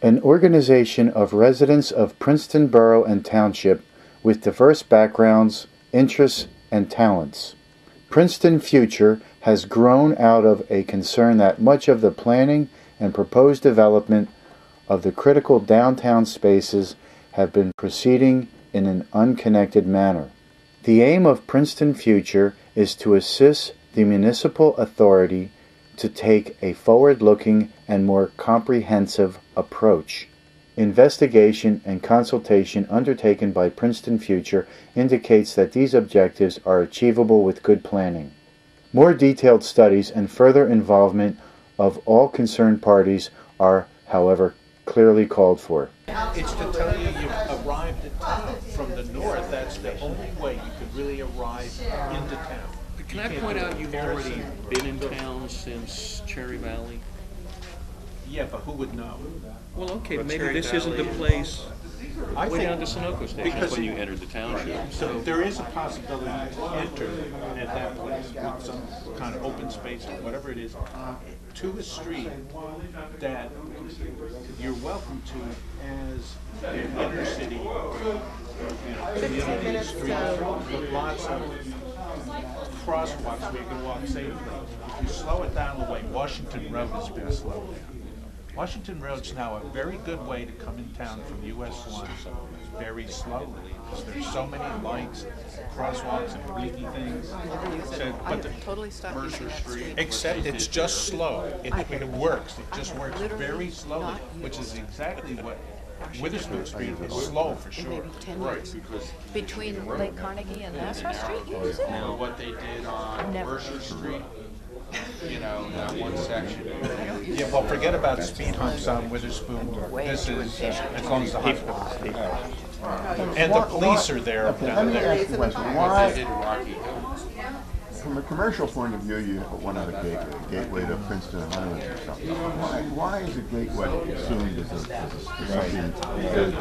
an organization of residents of Princeton Borough and Township with diverse backgrounds, interests, and talents. Princeton Future has grown out of a concern that much of the planning and proposed development of the critical downtown spaces have been proceeding in an unconnected manner. The aim of Princeton Future is to assist the municipal authority to take a forward-looking and more comprehensive approach. Investigation and consultation undertaken by Princeton Future indicates that these objectives are achievable with good planning. More detailed studies and further involvement of all concerned parties are, however, clearly called for. It's to tell you you've arrived at town from the north. That's the only way you could really arrive into town. Can I point out you've already been in town since Cherry Valley? Yeah, but who would know? Well, okay, maybe this isn't the place. Way down to Sunoco Station when you entered the township. So there is a possibility to enter at that place with some kind of open space or whatever it is to a street that you're welcome to as an inner city, community street with lots of crosswalks where you can walk safely. If you slow it down the way Washington Road has been slowed down. Washington Road's now a very good way to come in town from US 1 very slowly because there's so many lights, crosswalks, and blinky things. I'm totally stuck in that street. Except it's just slow. It works. It just works very slowly, which is exactly what Witherspoon Street is slow for sure. Maybe 10 years. Between Lake Carnegie and Nassau Street, you use it? Or what they did on Mercer Street, you know, that one section. Yeah, well, forget about speed humps on Witherspoon. This is as long as the hospital is there. And the police are there down there. From a commercial point of view, you want out a gateway to Princeton Island or something. Why is a gateway assumed as something good?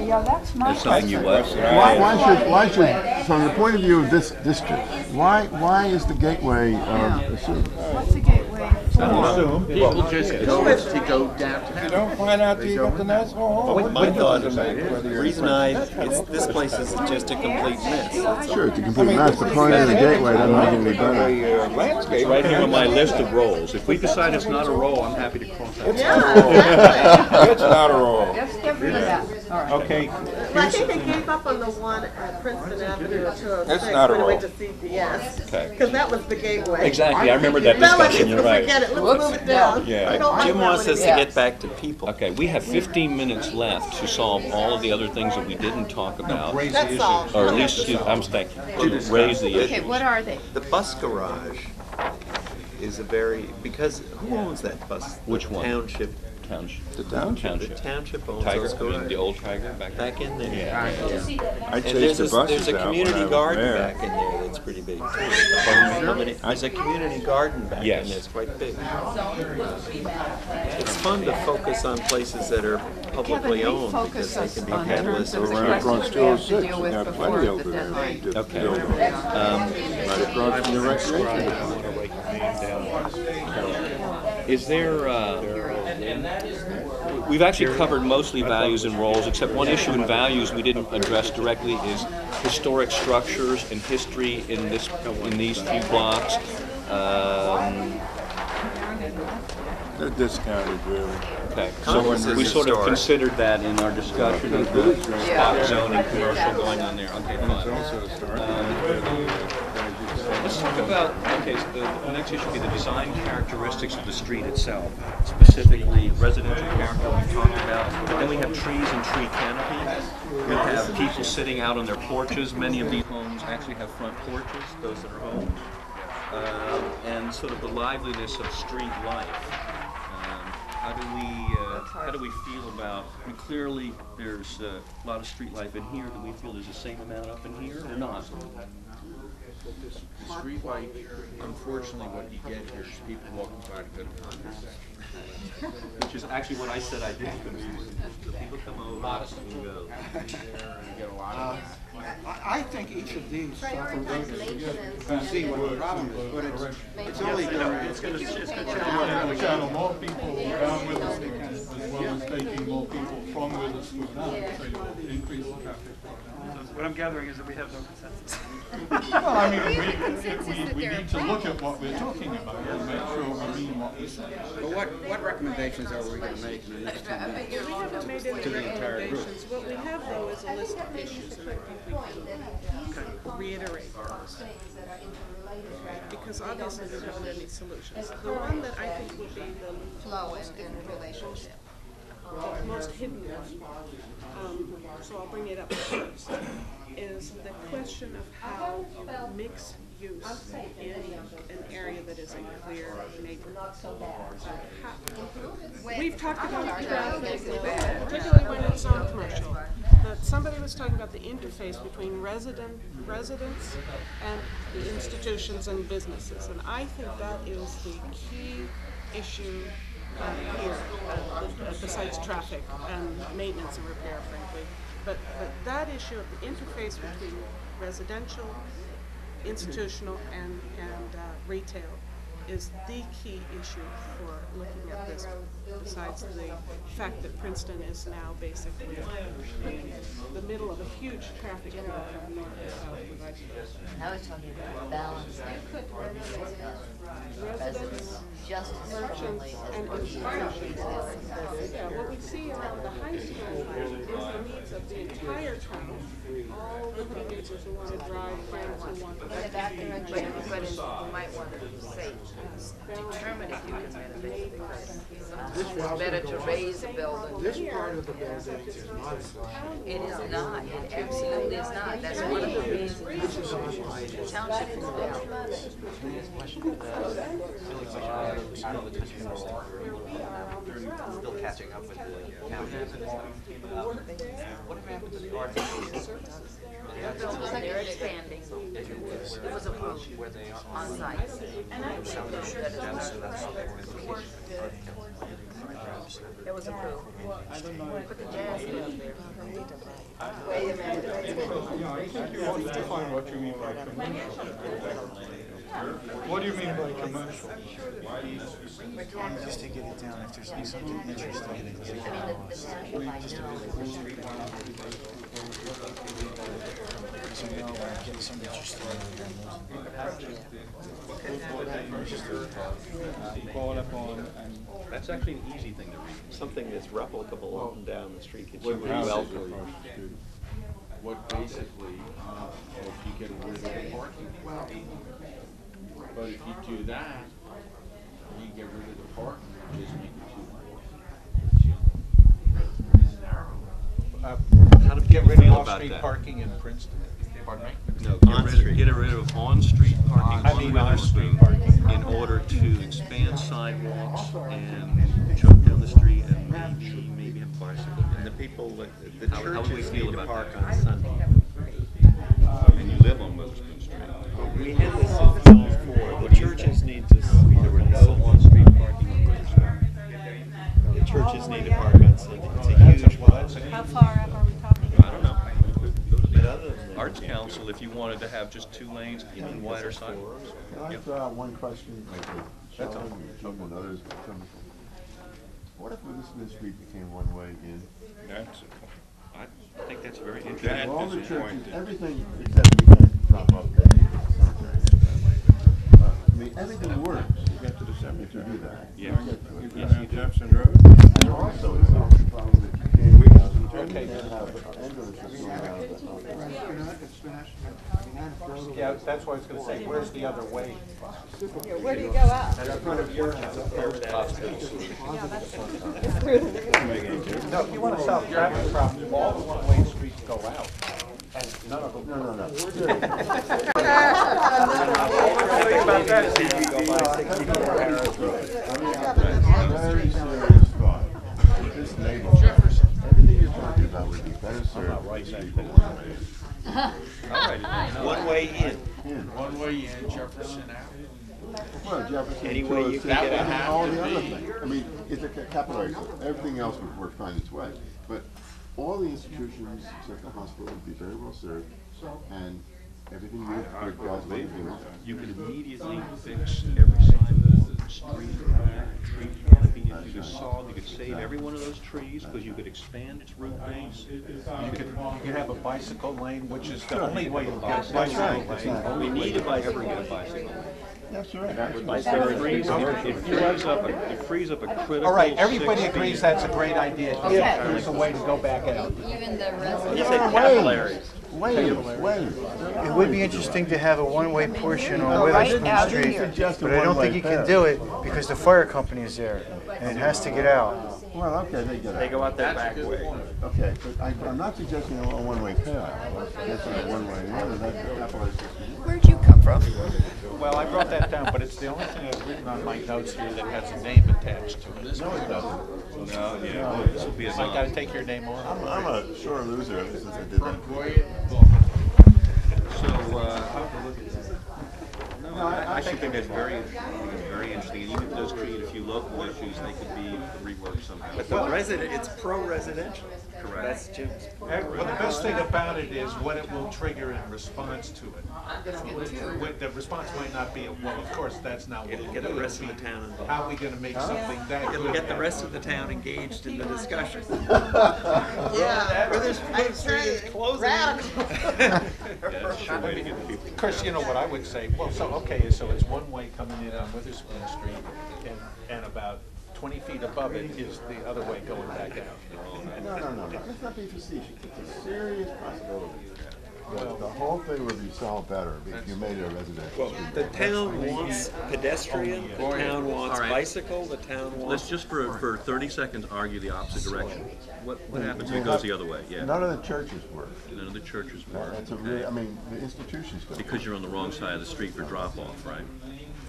Yeah, that's my question. Why should, from the point of view of this district, why is the gateway assumed? What's a gateway for? People just to go downtown. You don't find out till you get to Nassau Hall. My thought is the reason this place is just a complete mess. Sure, it's a complete mess, but calling it a gateway doesn't make it any better. It's right here on my list of roles. If we decide it's not a role, I'm happy to cross out. It's not a roll. Let's get rid of that. All right. Okay. Well, I think they gave up on the one at Princeton Avenue at 206 not a when it went to roll. CPS. Okay. Because that was the gateway. Exactly, I remember that Felt like discussion, you're right. Forget it. Let's move it down. Yeah. I don't like Jim that wants one us to anymore. get back to people. Okay, we have 15 minutes left to solve all of the other things that we didn't talk about. That's all. Or at least, I'm thinking, to raise the Okay, issue. what are they? The bus garage is a very, because who owns that bus? Which one? Township. The township? The township owns Tiger, those I mean, garages. the old Tiger back Back in there. Yeah. I And chased the buses there's a out when community I was garden there. back in there that's pretty big. There's a community garden back Yes. in there, it's quite big. It's fun to focus on places that are publicly Kevin, owned because refocus they us can be on the catalysts. terms of Around questions across we have to 206, deal we with got before plenty the over there. deadline. Okay. Right across from the recreation. Is there, we've actually covered mostly values and roles, except one issue in values we didn't address directly is historic structures and history in these few blocks. They're discounted, really. Okay, Congress so is we sort of historic. considered that in our discussion of the spot zone and commercial going on there. Okay, fine. Let's talk about, okay, so the next issue would be the design characteristics of the street itself, specifically residential character we talked about, but then we have trees and tree canopy. We have people sitting out on their porches. Many of these homes actually have front porches, those that are homes, and sort of the liveliness of street life. How do we feel about, I mean, clearly there's a lot of street life in here. Do we feel there's the same amount up in here or not? The street light, unfortunately, what you get here is people walking by to go to concerts. Which is actually what I said I did. People come over and go. You get a lot of I think each of these suffer to see what the problem is, but it's only Channel more people down with us, as well as taking more to slow down, so you increase the traffic flow down. So what I'm gathering is that we have no consensus. Well, I mean, we need to look at what we're talking about and make sure we mean what we're saying. But what recommendations are we going to make in the next 2 months? We haven't made any recommendations. What we have though is a list of issues that I think we can reiterate those. Because obviously we haven't had any solutions. The one that I think would be the Flow and relationship. most hidden one, so I'll bring it up first, is the question of how you mix use in an area that is a clear neighborhood. We've talked about particularly when it's on commercial, that somebody was talking about the interface between residents and the institutions and businesses, and I think that is the key issue here, besides traffic and maintenance and repair, frankly. But that issue of the interface between residential, institutional, and retail is the key issue for looking at this, besides the fact that Princeton is now basically in the middle of a huge traffic flow from north to south. I was talking about balance. Residents, just merchants, and institutions. Yeah, what we see around the high school is the needs of the entire town. All the teenagers who want to drive, friends who want to but you might want to say, determine if you can benefit, because sometimes it's better to raise a building. This part of the building is not. It is not. It absolutely is not. That's one of the reasons the township is built. Still catching up with the counties. What happened to the arts? They're expanding. It was approved on site. And I'm sure that it was approved. Put the jazz in there. Wait a minute. Yeah, I think you ought to define what you mean by commercial. What do you mean by commercial? Just to get it down, if there's something interesting in it, just to get some interesting That's actually an easy thing to read. Something that's replicable up and down the street that you What would basically, welcome. what basically, if you get rid of the parking, but if you do that, you get rid of the parking, you just make it too How do people feel about Off-street that? parking in Princeton. Pardon me? No, get rid of on-street parking on Witherspoon in order to expand sidewalks and choke down the street and maybe have bicycle. And the people, the How would we churches feel need to about park that? on Sunday. And you live on Witherspoon Street. We had this before. The churches need to, there were no on-street parking on Witherspoon. The churches need to park on Sunday. It's a huge one. How far up are we talking? I don't know. But other than that, Arts Council, if you wanted to have just 2 lanes and wider sidewalks. Can I throw out one question? That's all. And others. What if Witherspoon Street became one-way in? I think that's a very interesting. All the churches, everything except we can't drop off the cemetery that way. I mean, everything works. You get to the cemetery to do that. Yeah. Yes, you Jefferson Road. And also, it's also the problem that you can't have ambulances going out of the Yeah, that's what I was going to say. Where's the other way? Where do you go out? No, if you want to solve traffic problems, all the one-way streets go out. And none of them. No. About that. Very serious thought. This neighborhood, everything you're talking about would be better served if these people were one way in. One way in, Jefferson Avenue. Well, Jefferson, Any way you can that get and out. all the other things. I mean, it's a capillary system. Everything else would work fine its way. But all the institutions, except the hospital, would be very well served, and everything you guys would do. You could immediately fix every sidewalk, street tree planting. You could save every one of those trees because you could expand its root base. You could have a bicycle lane, which is the only way to get a That's bicycle right. lane. We need a bicycle lane. That's right. It frees up a critical. All right, everybody 6 agrees feet. that's a great idea. Okay. There's a way to go back out. Even the residents. You said capillaries. Wait. It would be interesting to have a one-way portion on right Witherspoon out Street, here. but I don't think you can do it because the fire company is there and it has to get out. Well, okay, they get it. They go out that back way. Okay, but I'm not suggesting a one-way path. I'm suggesting a one-way. Where'd you come from? Well, I brought that down, but it's the only thing I've written on my notes here that has a name attached to it. No, yeah. This will be a So I gotta take your name off. I'm a sore loser ever since I did that. I actually think that's very interesting. And even if it does create a few local issues, they could be reworked somehow. But the resident, it's pro-residential. Correct. That's Jim's. Well, the best thing about it is what it will trigger in response to it. The response might not be, well, of course, that's not what It'll we'll get do. the rest of the town involved. How are we gonna make something that good? It'll get the rest of the town engaged in the discussion. Yeah. Witherspoon Street is closing. Of course, you know what I would say, well, so, okay, so it's one way coming in on Witherspoon Street, and about 20 feet above it is the other way going back out. No. Let's not be facetious. It's a serious possibility. The whole thing would be solved better if you made it a residential street. The town wants pedestrian, the town wants All right. bicycle, the town Let's wants... just for 30 seconds argue the opposite direction. What happens if it goes the other way? Yeah. None of the churches work. None of the churches work. That's a really, I mean, the institutions don't. Because you're on the wrong side of the street for drop-off, right?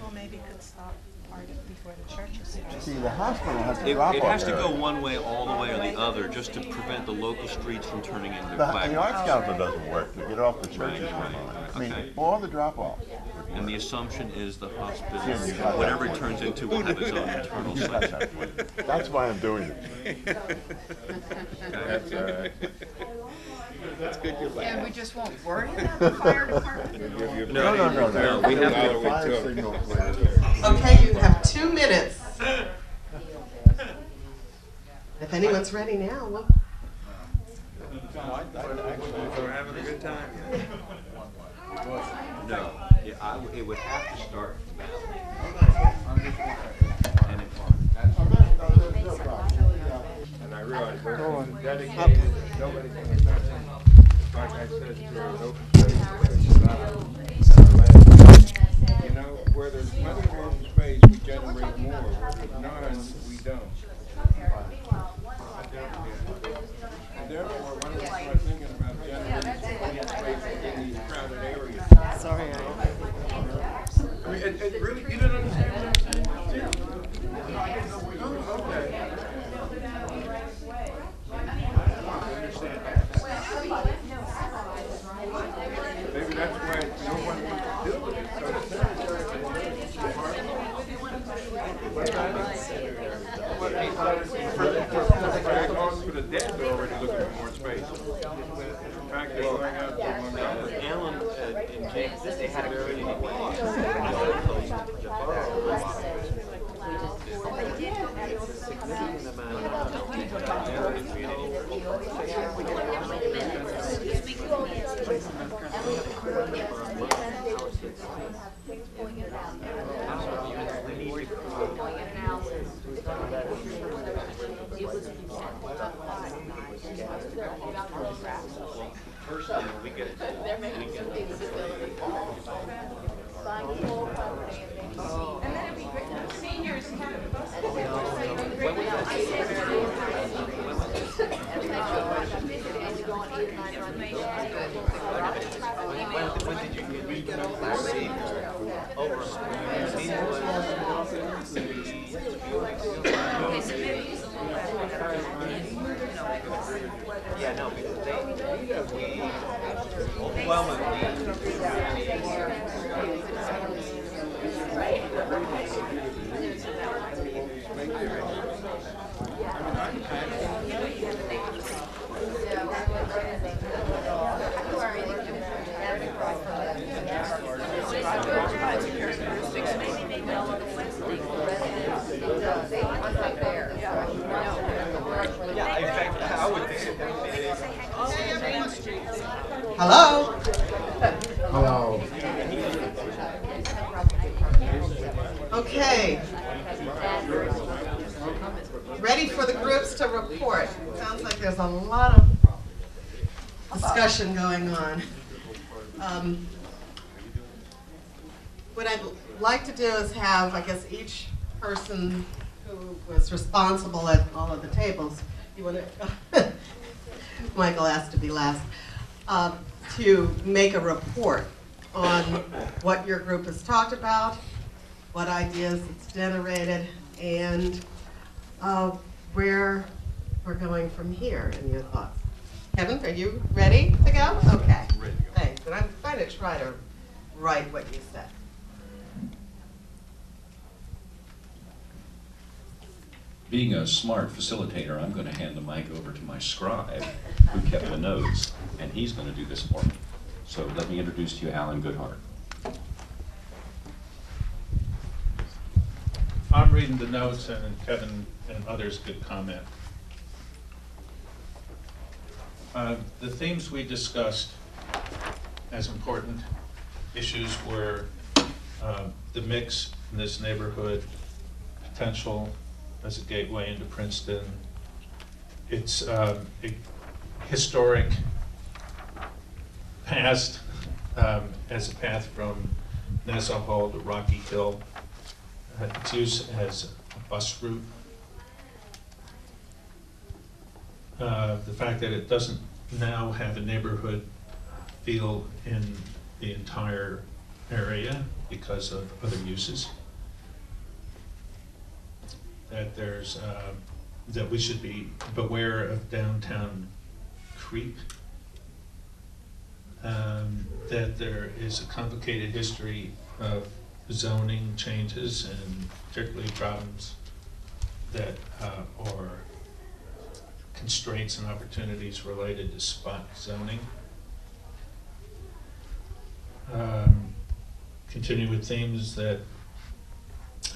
Well, maybe it could stop part of before the churches. See, the hospital has to It drop off has to there. go one way all the way or the other just to prevent the local streets from turning into The quagmires. Arts Council doesn't work to get off the churches from Right. line. I mean, Okay. all the drop-offs. And the assumption is the hospital, Yeah, you got that whatever it point. turns into, will have its own internal You got section. that point. That's why I'm doing it. That's good, you're And we just won't worry about the fire department? No. We have got to- a fire signal. Okay, you have 2 minutes. If anyone's ready now, well, We're having a good time. No, it would have to start from and it's And I realize we're dedicated, nobody can imagine, like I said, to an open space, you know, where there's plenty of open space, we generate more, where there's none, we don't. And therefore, when we start thinking about generating open space in these crowded areas. sorry. I mean, it really, you don't understand what I'm saying? Oh, okay. Maybe that's why no one wants to do it. So it's for the dead, they're already looking for more space. In fact, they're going out to Montgomery. Alan and James, they had a very unique the borough. It's a significant amount Personally, we get When did you get Yeah, no, because we report. It sounds like there's a lot of discussion going on. What I'd like to do is have, I guess, each person who was responsible at all of the tables, you want to, Michael asked to be last, to make a report on what your group has talked about, what ideas it's generated, and where we're going from here, and your thoughts. Kevin, are you ready to go? Okay. Ready to go. Thanks. And I'm going to try to write what you said. Being a smart facilitator, I'm going to hand the mic over to my scribe, who kept the notes, and he's going to do this for me. So let me introduce to you Alan Goodhart. I'm reading the notes, and Kevin and others could comment. The themes we discussed as important issues were the mix in this neighborhood, potential as a gateway into Princeton, its historic past as a path from Nassau Hall to Rocky Hill, its use as a bus route, the fact that it doesn't now have a neighborhood feel in the entire area because of other uses, that there's that we should be beware of downtown creep, that there is a complicated history of zoning changes and particularly problems that or constraints and opportunities related to spot zoning. Continue with themes that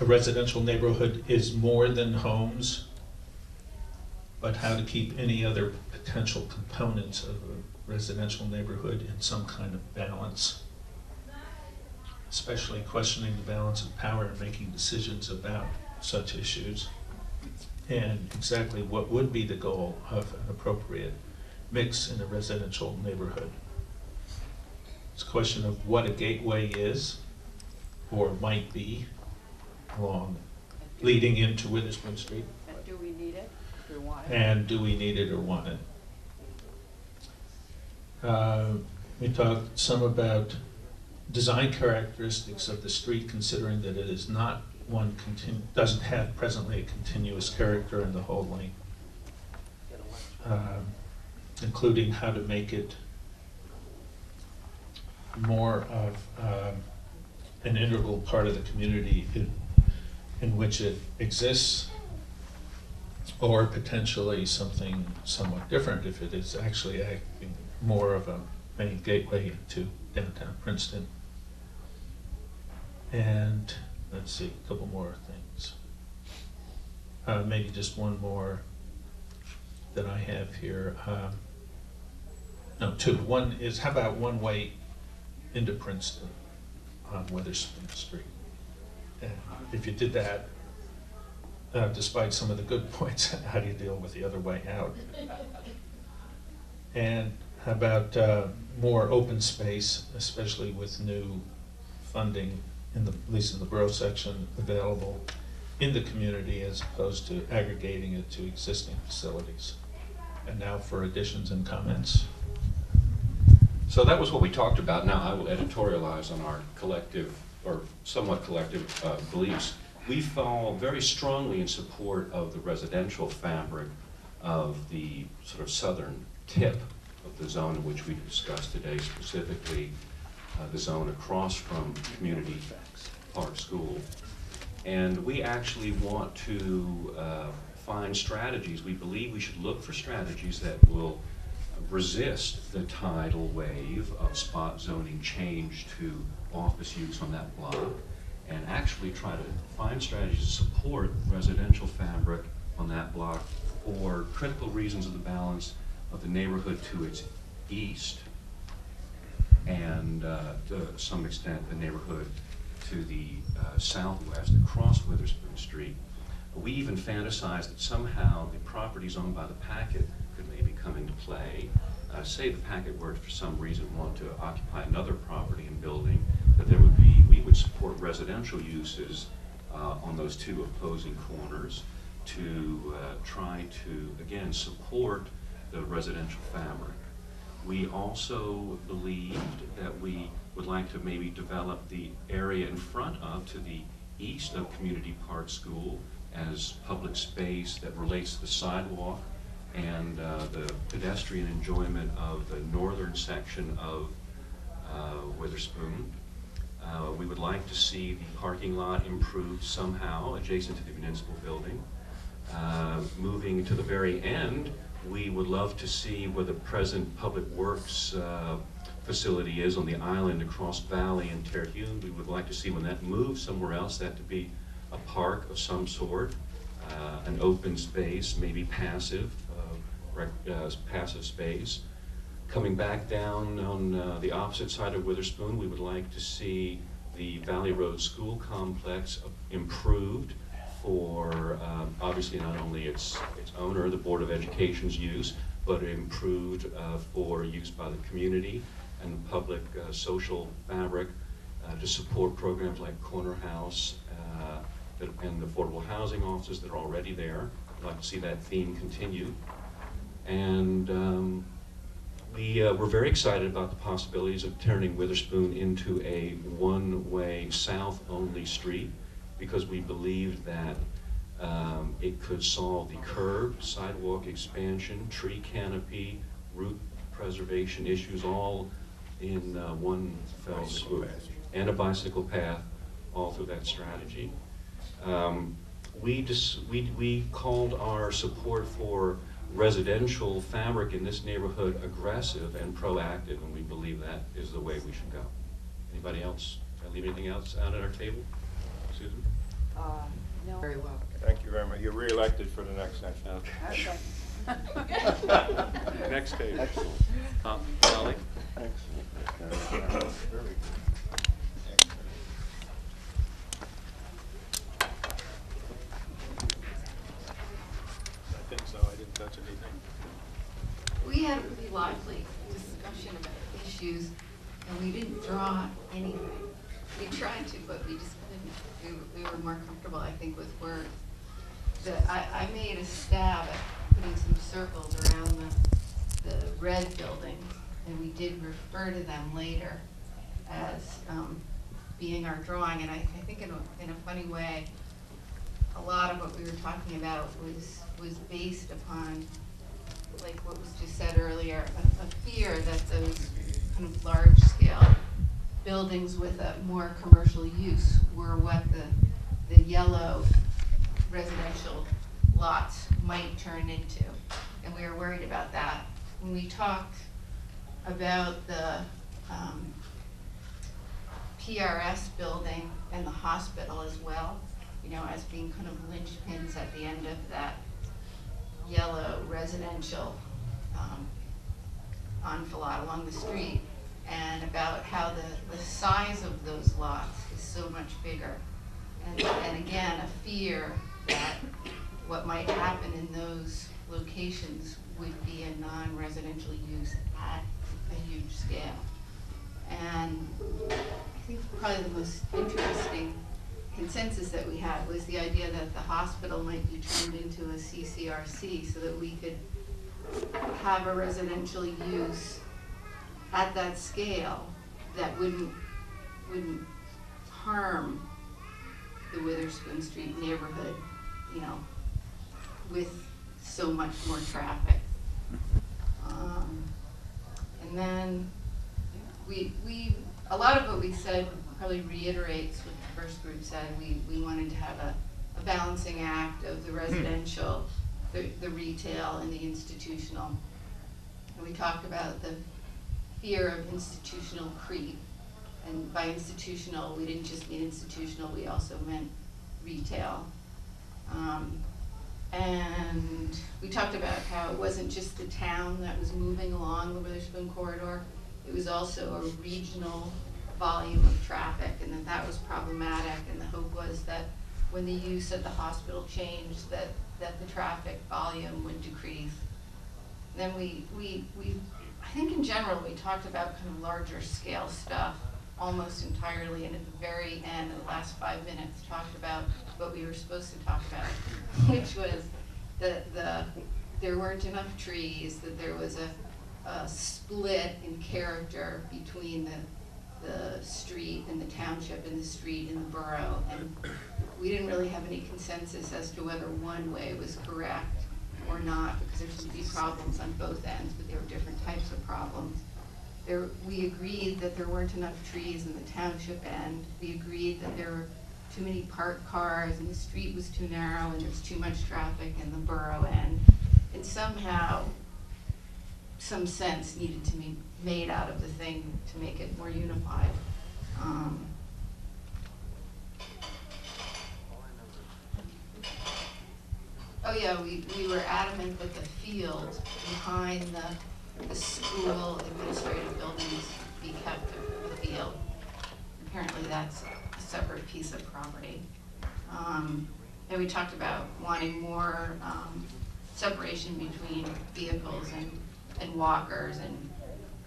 a residential neighborhood is more than homes, but how to keep any other potential components of a residential neighborhood in some kind of balance, especially questioning the balance of power and making decisions about such issues, and exactly what would be the goal of an appropriate mix in a residential neighborhood. It's a question of what a gateway is or might be along leading into Witherspoon Street. And do we need it or want it? And do we need it or want it? We talked some about design characteristics of the street, considering that it is not one doesn't have presently a continuous character in the whole length, including how to make it more of an integral part of the community in which it exists, or potentially something somewhat different if it is actually acting more of a main gateway into downtown Princeton. And let's see, a couple more things. Maybe just one more that I have here. No, two. One is, how about one way into Princeton on Witherspoon Street? And if you did that, despite some of the good points, how do you deal with the other way out? And how about more open space, especially with new funding, at least in the borough section, available in the community as opposed to aggregating it to existing facilities. And now for additions and comments. So that was what we talked about. Now I will editorialize on our collective, or somewhat collective, beliefs. We fall very strongly in support of the residential fabric of the sort of southern tip of the zone in which we discussed today, specifically the zone across from Community Park School. And we actually want to find strategies. We believe we should look for strategies that will resist the tidal wave of spot zoning change to office use on that block, and actually try to find strategies to support residential fabric on that block for critical reasons of the balance of the neighborhood to its east, and to some extent the neighborhood to the southwest across Witherspoon Street. We even fantasized that somehow the properties owned by the Packet could maybe come into play. Say the Packet were for some reason want to occupy another property and building, that we would support residential uses on those two opposing corners to try to, again, support the residential fabric. We also believed that we would like to maybe develop the area in front of, to the east of Community Park School, as public space that relates to the sidewalk and the pedestrian enjoyment of the northern section of Witherspoon. We would like to see the parking lot improved somehow adjacent to the municipal building. Moving to the very end, we would love to see where the present Public Works facility is on the island across Valley and Terhune. We would like to see when that moves somewhere else, that to be a park of some sort, an open space, maybe passive space. Coming back down on the opposite side of Witherspoon, we would like to see the Valley Road School Complex improved for obviously not only its owner, the Board of Education's use, but improved for use by the community and the public social fabric to support programs like Corner House and the affordable housing offices that are already there. I'd like to see that theme continue. And we're very excited about the possibilities of turning Witherspoon into a one-way south-only street, because we believe that it could solve the curb, sidewalk expansion, tree canopy, root preservation issues all in one fell swoop, and a bicycle path all through that strategy. We called our support for residential fabric in this neighborhood aggressive and proactive, and we believe that is the way we should go. Anybody else? Did I leave anything else out at our table? Susan? No. Very well. Thank you very much. You're re-elected for the next session. Okay. Next table. Excellent. Molly? Excellent. Very good. I think so. I didn't touch anything. We had a pretty lively discussion about issues, and we didn't draw anything. We tried to, but we just couldn't. We were more comfortable, I think, with words. I made a stab at putting some circles around the red buildings, and we did refer to them later as being our drawing. And I think in a funny way, a lot of what we were talking about was based upon, like what was just said earlier, a fear that those kind of large-scale buildings with a more commercial use were what the yellow residential lots might turn into. And we were worried about that. When we talked about the PRS building and the hospital as well, you know, as being kind of linchpins at the end of that yellow residential enfilade along the street, and about how the size of those lots is so much bigger. And again, a fear that what might happen in those locations would be a non-residential use at a huge scale. And I think probably the most interesting consensus that we had was the idea that the hospital might be turned into a CCRC so that we could have a residential use at that scale that wouldn't harm the Witherspoon Street neighborhood, you know, with so much more traffic. And then a lot of what we said probably reiterates what the first group said. We wanted to have a balancing act of the residential, the retail, and the institutional. And we talked about the fear of institutional creep. And by institutional, we didn't just mean institutional, we also meant retail. And we talked about how it wasn't just the town that was moving along the Witherspoon corridor, it was also a regional volume of traffic, and that was problematic. And the hope was that when the use of the hospital changed, that the traffic volume would decrease. Then I think in general, we talked about kind of larger scale stuff almost entirely, and at the very end, the last 5 minutes, talked about what we were supposed to talk about, which was that there weren't enough trees, that there was a split in character between the street and the township and the street and the borough, and we didn't really have any consensus as to whether one way was correct or not, because there seemed to be problems on both ends, but there were different types of problems. We agreed that there weren't enough trees in the township end. We agreed that there were too many parked cars and the street was too narrow and there's too much traffic in the borough end. And somehow, some sense needed to be made out of the thing to make it more unified. Oh yeah, we were adamant that the field behind the school administrative buildings be kept a field. Apparently that's a separate piece of property. And we talked about wanting more separation between vehicles and walkers, and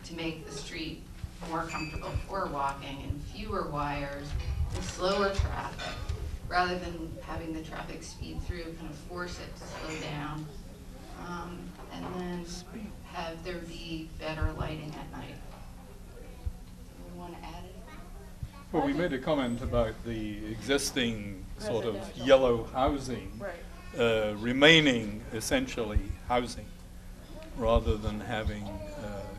to make the street more comfortable for walking, and fewer wires and slower traffic, rather than having the traffic speed through, kind of force it to slow down. And then have there be better lighting at night. We want to add it? Well, we made a comment about the existing sort of yellow housing remaining essentially housing, rather than having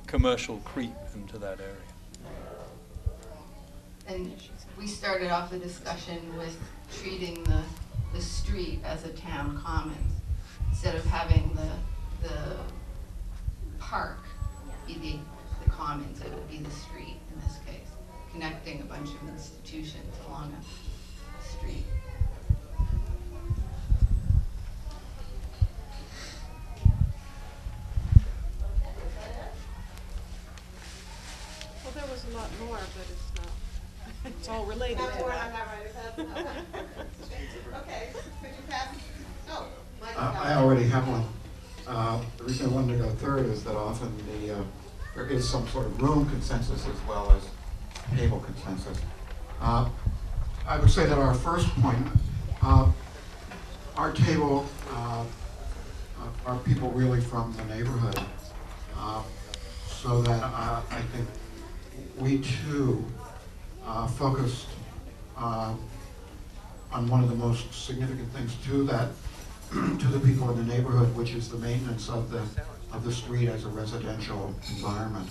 commercial creep into that area. And we started off the discussion with treating the street as a town commons, instead of having the park be the commons. It would be the street in this case, connecting a bunch of institutions along a street. Well, there was a lot more, but it's not. It's all related to that. Okay, could you pass? Oh, I already have one. The reason I wanted to go third is that often there is some sort of room consensus as well as table consensus. I would say that our first point, our table are people really from the neighborhood, so that I think we too focused on one of the most significant things to the people in the neighborhood, which is the maintenance of the street as a residential environment.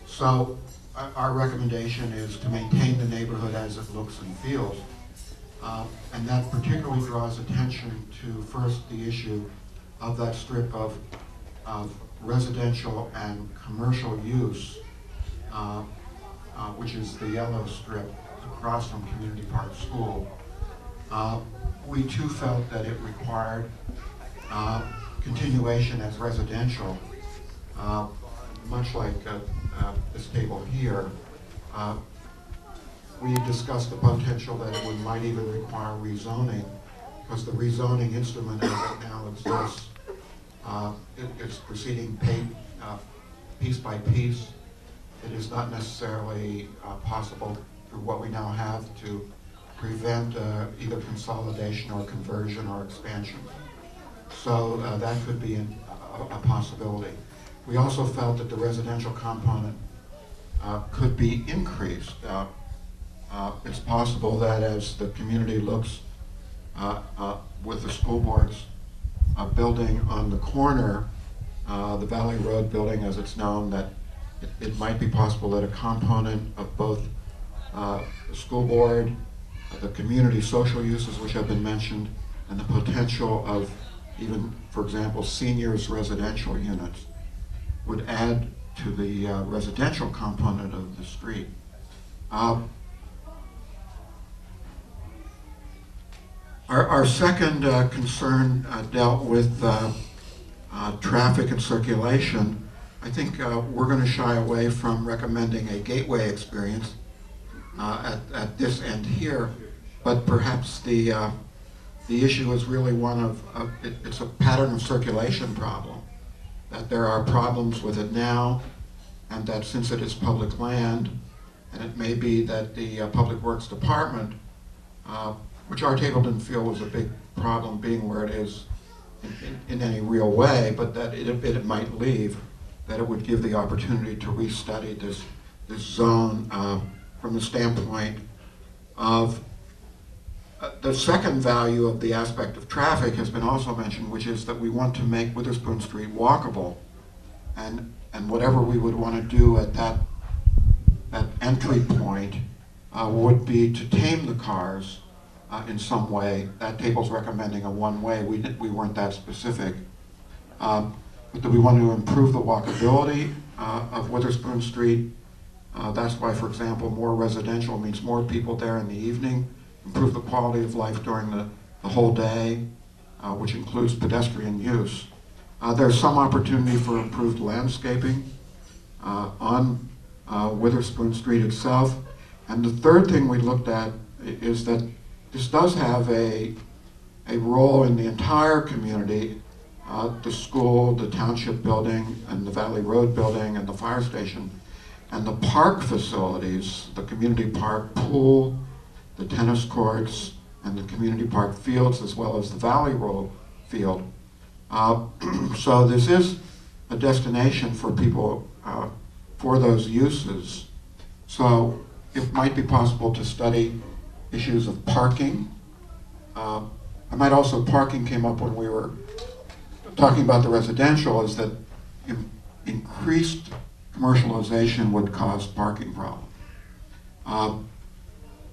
So our recommendation is to maintain the neighborhood as it looks and feels, and that particularly draws attention to first the issue of that strip of residential and commercial use, which is the yellow strip across from Community Park School. We too felt that it required continuation as residential, much like this table here. We discussed the potential that it might even require rezoning, because the rezoning instrument as it now exists, it's proceeding piece by piece. It is not necessarily possible through what we now have to prevent either consolidation or conversion or expansion. So that could be a possibility. We also felt that the residential component could be increased. It's possible that as the community looks with the school board's building on the corner, the Valley Road building as it's known, that it might be possible that a component of both the school board, the community social uses which have been mentioned, and the potential of even, for example, seniors residential units would add to the residential component of the street. Our second concern dealt with traffic and circulation. I think we're going to shy away from recommending a gateway experience at this end here, but perhaps the issue is really one of, it's a pattern of circulation problem, that there are problems with it now, and that since it is public land, and it may be that the Public Works Department, which our table didn't feel was a big problem being where it is in any real way, but that it might leave, that it would give the opportunity to restudy this zone from the standpoint of the second value of the aspect of traffic has been also mentioned, which is that we want to make Witherspoon Street walkable, and whatever we would want to do at that entry point would be to tame the cars in some way. That table's recommending a one-way. We weren't that specific. But that we want to improve the walkability of Witherspoon Street. That's why, for example, more residential means more people there in the evening, improve the quality of life during the whole day, which includes pedestrian use. There's some opportunity for improved landscaping on Witherspoon Street itself. And the third thing we looked at is that this does have a role in the entire community, the school, the township building, and the Valley Road building, and the fire station, and the park facilities, the community park pool, the tennis courts, and the community park fields, as well as the Valley Road field. So this is a destination for people for those uses. So it might be possible to study issues of parking. Parking came up when we were talking about the residential, is that increased commercialization would cause parking problems.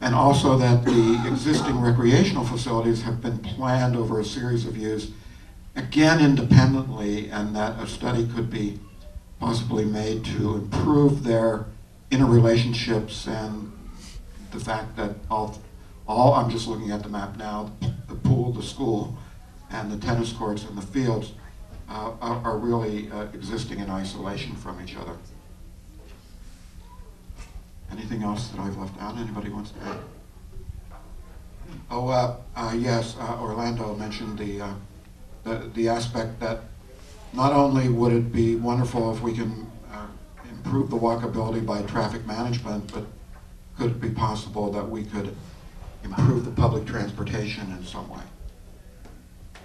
And also that the existing recreational facilities have been planned over a series of years, again independently, and that a study could be possibly made to improve their interrelationships, and the fact that all I'm just looking at the map now, the pool, the school, and the tennis courts and the fields are really existing in isolation from each other. Anything else that I've left out? Anybody wants to add? Oh, yes, Orlando mentioned the aspect that not only would it be wonderful if we can improve the walkability by traffic management, but could it be possible that we could improve the public transportation in some way?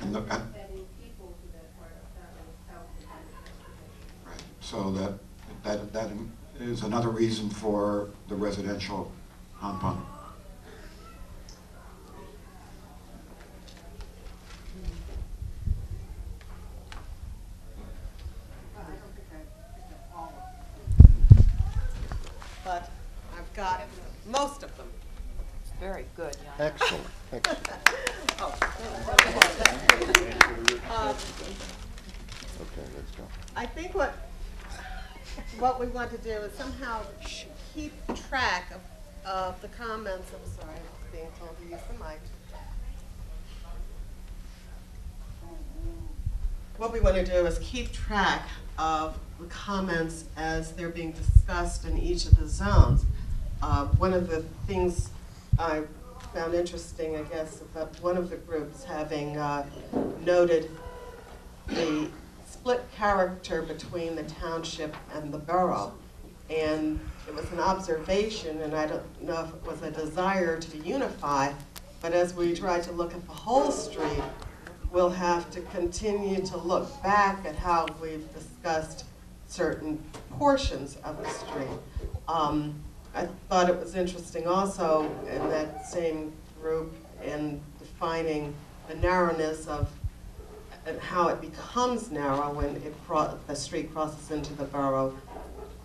And right. So that is another reason for the residential component. But I've got most of them. Very good, Jan. Excellent. Excellent. Okay, let's go. I think what we want to do is somehow keep track of the comments. I'm sorry, I was being told to use the mic. What we want to do is keep track of the comments as they're being discussed in each of the zones. One of the things I found interesting, I guess, about one of the groups having noted the split character between the township and the borough. And it was an observation, and I don't know if it was a desire to unify, but as we try to look at the whole street, we'll have to continue to look back at how we've discussed certain portions of the street. I thought it was interesting also in that same group in defining the narrowness of and how it becomes narrow when the street crosses into the borough,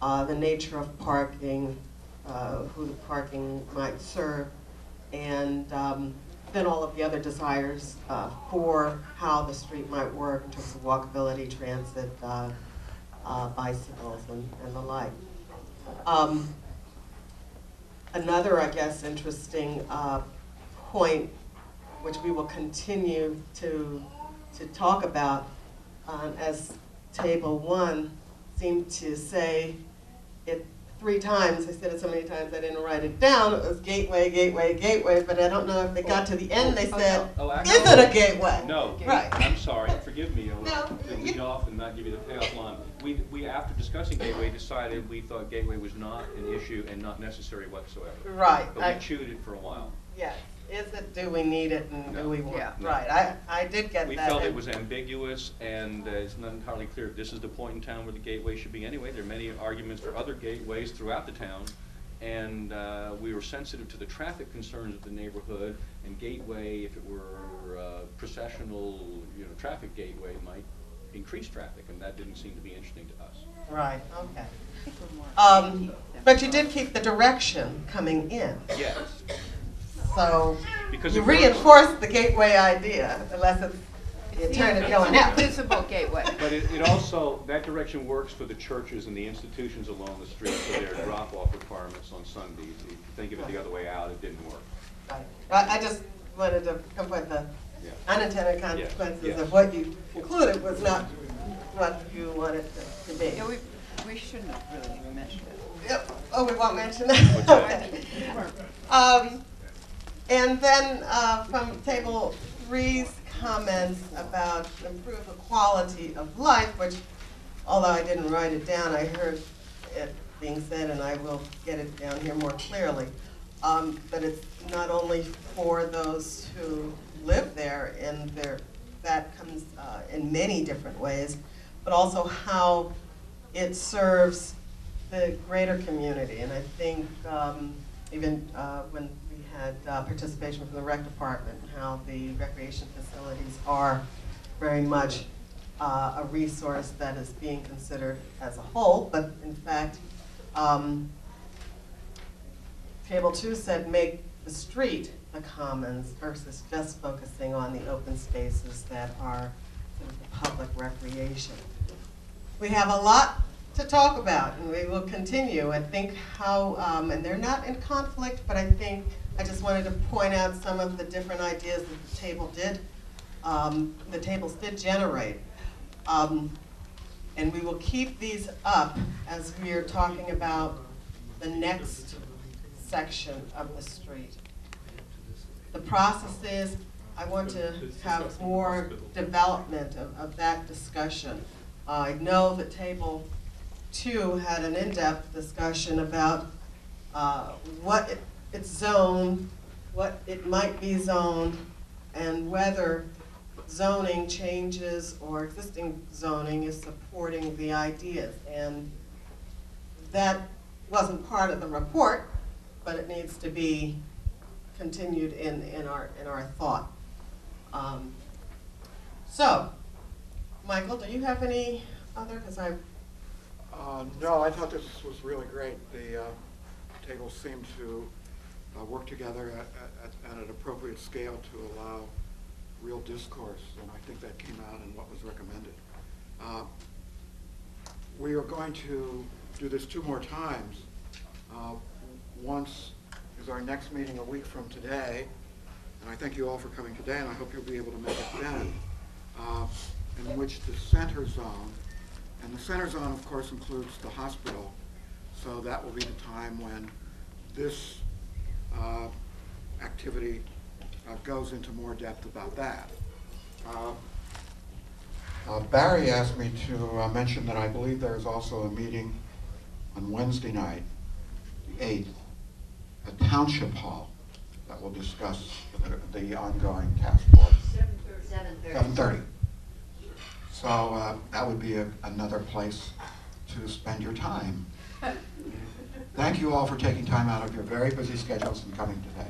the nature of parking, who the parking might serve, and then all of the other desires for how the street might work in terms of walkability, transit, bicycles, and the like. Another, I guess, interesting point, which we will continue to talk about, as Table 1 seemed to say, it 3 times. I said it so many times I didn't write it down. It was gateway, gateway, gateway, but I don't know if they got to the end, they said, is it a gateway? No. Right. I'm sorry, forgive me. To lead off and not give you the payoff line. We, after discussing gateway, decided we thought gateway was not an issue and not necessary whatsoever. Right. But we chewed it for a while. Yes. Is it, do we need it, and do we want it? No. Right. I did get that. We felt it was ambiguous, and it's not entirely clear if this is the point in town where the gateway should be anyway. There are many arguments for other gateways throughout the town, and we were sensitive to the traffic concerns of the neighborhood, and gateway, if it were a processional, traffic gateway, might increase traffic, and that didn't seem to be interesting to us. Right, okay. But you did keep the direction coming in. Yes. So because you reinforced the gateway idea, unless you turn it going out. Visible gateway. But it also, that direction works for the churches and the institutions along the street for their drop-off requirements on Sundays. If you think of it the other way out, it didn't work. Right. I just wanted to come with the unintended consequences of what you concluded was not what you wanted to be. Yeah, we shouldn't have really even mentioned it. Yep. Oh, we won't mention that? Okay. And then from Table 3's comments about improve the quality of life, which, although I didn't write it down, I heard it being said, and I will get it down here more clearly. But it's not only for those who live there, and that comes in many different ways, but also how it serves the greater community. And I think even when we had participation from the rec department, how the recreation facilities are very much a resource that is being considered as a whole, but in fact, Table 2 said make the street the commons versus just focusing on the open spaces that are sort of the public recreation. We have a lot to talk about, and we will continue. I think how, and they're not in conflict, but I think I just wanted to point out some of the different ideas that the table did, the tables did generate. And we will keep these up as we are talking about the next section of the street. The process is, I want to have more development of that discussion. I know that Table 2 had an in-depth discussion about what it's zoned, what it might be zoned, and whether zoning changes or existing zoning is supporting the ideas. And that wasn't part of the report, but it needs to be continued in our thought. So, Michael, do you have any other? Because no, I thought this was really great. The tables seemed to work together at an appropriate scale to allow real discourse, and I think that came out in what was recommended. We are going to do this 2 more times. Once is our next meeting a week from today, and I thank you all for coming today, and I hope you'll be able to make it then, in which the center zone, and the center zone of course includes the hospital, so that will be the time when this activity goes into more depth about that. Barry asked me to mention that I believe there is also a meeting on Wednesday night, the 8th, at Township Hall, that will discuss the ongoing task force. 7:30. So that would be another place to spend your time. Thank you all for taking time out of your very busy schedules and coming today.